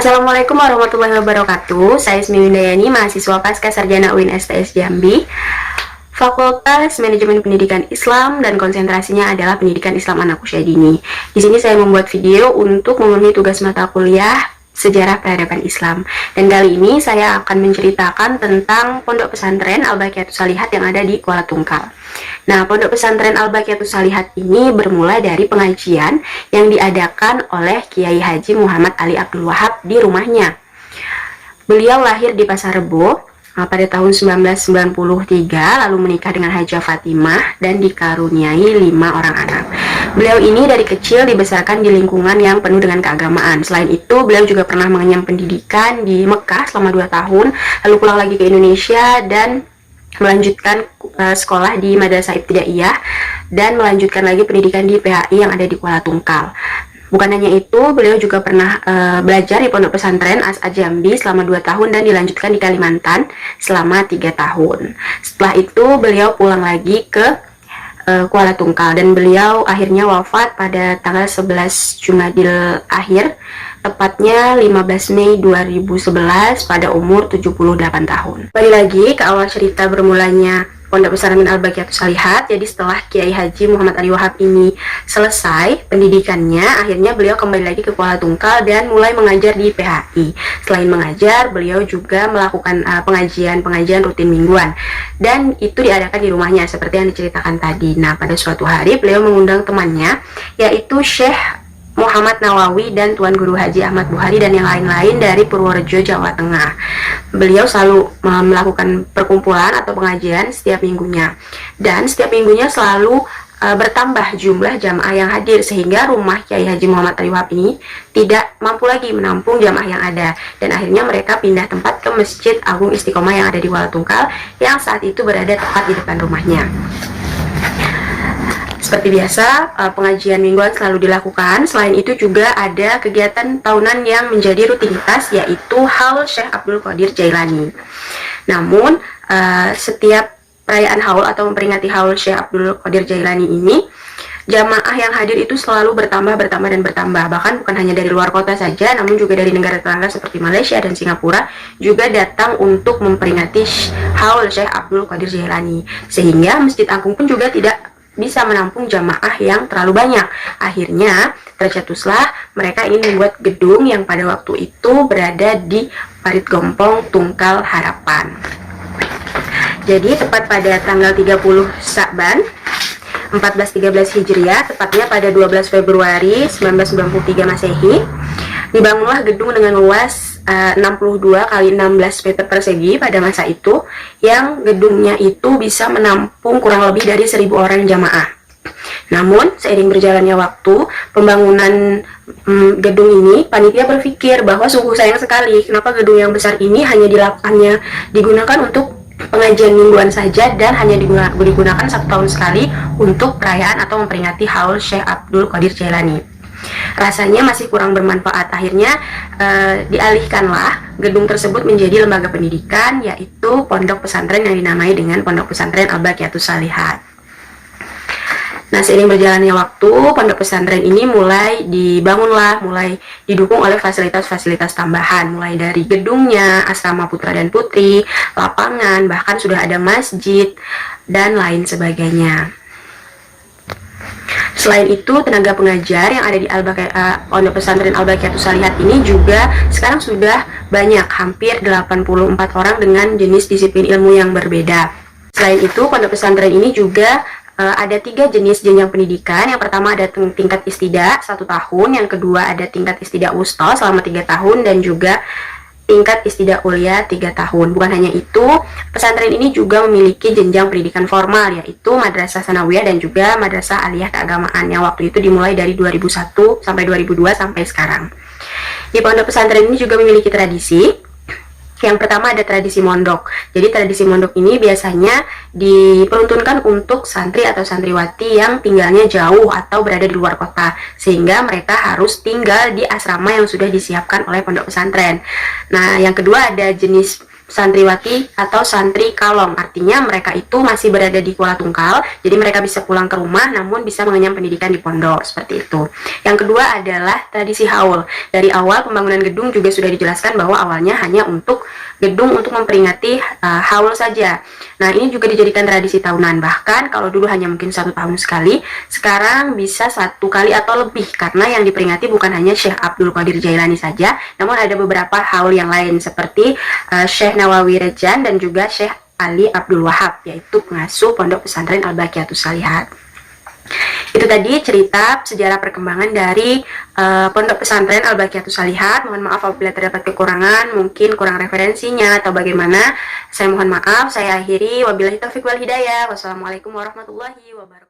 Assalamualaikum warahmatullahi wabarakatuh. Saya Ismi Windayani, mahasiswa Pasca Sarjana UIN STS Jambi, Fakultas Manajemen Pendidikan Islam, dan konsentrasinya adalah Pendidikan Islam Anak Usia Dini. Di sini saya membuat video untuk memenuhi tugas mata kuliah Sejarah Peradaban Islam. Dan kali ini saya akan menceritakan tentang Pondok Pesantren Al-Baqiyatus Shalihat yang ada di Kuala Tungkal. Nah, Pondok Pesantren Al-Baqiyatus Shalihat ini bermula dari pengajian yang diadakan oleh Kiai Haji Muhammad Ali Abdul Wahab di rumahnya. Beliau lahir di Pasar Rebo pada tahun 1993, lalu menikah dengan Hajah Fatimah dan dikaruniai 5 orang anak. Beliau ini dari kecil dibesarkan di lingkungan yang penuh dengan keagamaan. Selain itu, beliau juga pernah mengenyam pendidikan di Mekah selama 2 tahun, lalu pulang lagi ke Indonesia dan melanjutkan sekolah di Madrasah Ibtidaiyah dan melanjutkan lagi pendidikan di PHI yang ada di Kuala Tungkal. Bukan hanya itu, beliau juga pernah belajar di Pondok Pesantren As-Ad Jambi selama 2 tahun dan dilanjutkan di Kalimantan selama 3 tahun. Setelah itu, beliau pulang lagi ke Kuala Tungkal dan beliau akhirnya wafat pada tanggal 11 Jumadil Akhir, tepatnya 15 Mei 2011 pada umur 78 tahun. Kembali lagi ke awal cerita bermulanya Pondok Pesantren Al-Baqiyatus Shalihat. Jadi setelah Kiai Haji Muhammad Ali Wahab ini selesai pendidikannya, akhirnya beliau kembali lagi ke Kuala Tungkal dan mulai mengajar di PHI. Selain mengajar, beliau juga melakukan pengajian rutin mingguan, dan itu diadakan di rumahnya seperti yang diceritakan tadi. Nah, pada suatu hari beliau mengundang temannya, yaitu Syekh Muhammad Nawawi dan Tuan Guru Haji Ahmad Buhari dan yang lain-lain dari Purworejo, Jawa Tengah. Beliau selalu melakukan perkumpulan atau pengajian setiap minggunya, dan setiap minggunya selalu bertambah jumlah jamaah yang hadir sehingga rumah Kiai Haji Muhammad Ali Wahab ini tidak mampu lagi menampung jamaah yang ada, dan akhirnya mereka pindah tempat ke Masjid Agung Istiqomah yang ada di Kuala Tungkal yang saat itu berada tepat di depan rumahnya. Seperti biasa, pengajian mingguan selalu dilakukan. Selain itu juga ada kegiatan tahunan yang menjadi rutinitas, yaitu Haul Syekh Abdul Qadir Jailani. Namun, setiap perayaan haul atau memperingati Haul Syekh Abdul Qadir Jailani ini, jamaah yang hadir itu selalu bertambah dan bertambah. Bahkan bukan hanya dari luar kota saja, namun juga dari negara tetangga seperti Malaysia dan Singapura juga datang untuk memperingati Haul Syekh Abdul Qadir Jailani. Sehingga Masjid Agung pun juga tidak bisa menampung jamaah yang terlalu banyak. Akhirnya tercetuslah mereka ingin membuat gedung yang pada waktu itu berada di Parit Gompong, Tungkal Harapan. Jadi tepat pada tanggal 30 Sa'ban 1413 Hijriah, tepatnya pada 12 Februari 1993 Masehi, dibangunlah gedung dengan luas 62 kali 16 meter persegi pada masa itu, yang gedungnya itu bisa menampung kurang lebih dari 1000 orang jamaah. Namun seiring berjalannya waktu pembangunan gedung ini, panitia berpikir bahwa sungguh sayang sekali kenapa gedung yang besar ini hanya digunakan untuk pengajian mingguan saja dan hanya digunakan 1 tahun sekali untuk perayaan atau memperingati Haul Syekh Abdul Qadir Jailani. Rasanya masih kurang bermanfaat. Akhirnya dialihkanlah gedung tersebut menjadi lembaga pendidikan, yaitu pondok pesantren yang dinamai dengan Pondok Pesantren Al-Baqiyatus Shalihat. Nah, seiring berjalannya waktu, pondok pesantren ini mulai didukung oleh fasilitas-fasilitas tambahan, mulai dari gedungnya, asrama putra dan putri, lapangan, bahkan sudah ada masjid dan lain sebagainya. Selain itu, tenaga pengajar yang ada di Pondok Pesantren Al-Baqiyatus Shalihat ini juga sekarang sudah banyak, hampir 84 orang dengan jenis disiplin ilmu yang berbeda. Selain itu, pondok pesantren ini juga ada 3 jenis jenjang pendidikan. Yang pertama ada tingkat istida 1 tahun, yang kedua ada tingkat istida wusta selama 3 tahun, dan juga tingkat istida ulia 3 tahun. Bukan hanya itu, pesantren ini juga memiliki jenjang pendidikan formal, yaitu Madrasah Sanawiyah dan juga Madrasah Aliyah Keagamaan, yang waktu itu dimulai dari 2001 sampai 2002 sampai sekarang. Di pondok pesantren ini juga memiliki tradisi. Yang pertama ada tradisi mondok. Jadi tradisi mondok ini biasanya diperuntukkan untuk santri atau santriwati yang tinggalnya jauh atau berada di luar kota, sehingga mereka harus tinggal di asrama yang sudah disiapkan oleh pondok pesantren. Nah, yang kedua ada jenis santriwati atau santri kalong. Artinya mereka itu masih berada di Kuala Tungkal, jadi mereka bisa pulang ke rumah namun bisa mengenyam pendidikan di pondok, seperti itu. Yang kedua adalah tradisi haul. Dari awal pembangunan gedung juga sudah dijelaskan bahwa awalnya hanya untuk gedung untuk memperingati haul saja. Nah, ini juga dijadikan tradisi tahunan. Bahkan kalau dulu hanya mungkin 1 tahun sekali, sekarang bisa 1 kali atau lebih, karena yang diperingati bukan hanya Syekh Abdul Qadir Jailani saja, namun ada beberapa haul yang lain seperti Syekh Nawawi Rejan dan juga Syekh Ali Abdul Wahab, yaitu pengasuh Pondok Pesantren Al-Baqiyatus Shalihat. Itu tadi cerita sejarah perkembangan dari Pondok Pesantren Al-Baqiyatus Shalihat. Mohon maaf apabila terdapat kekurangan, mungkin kurang referensinya atau bagaimana. Saya mohon maaf, saya akhiri. Wabillahi taufiq wal hidayah. Wassalamualaikum warahmatullahi wabarakatuh.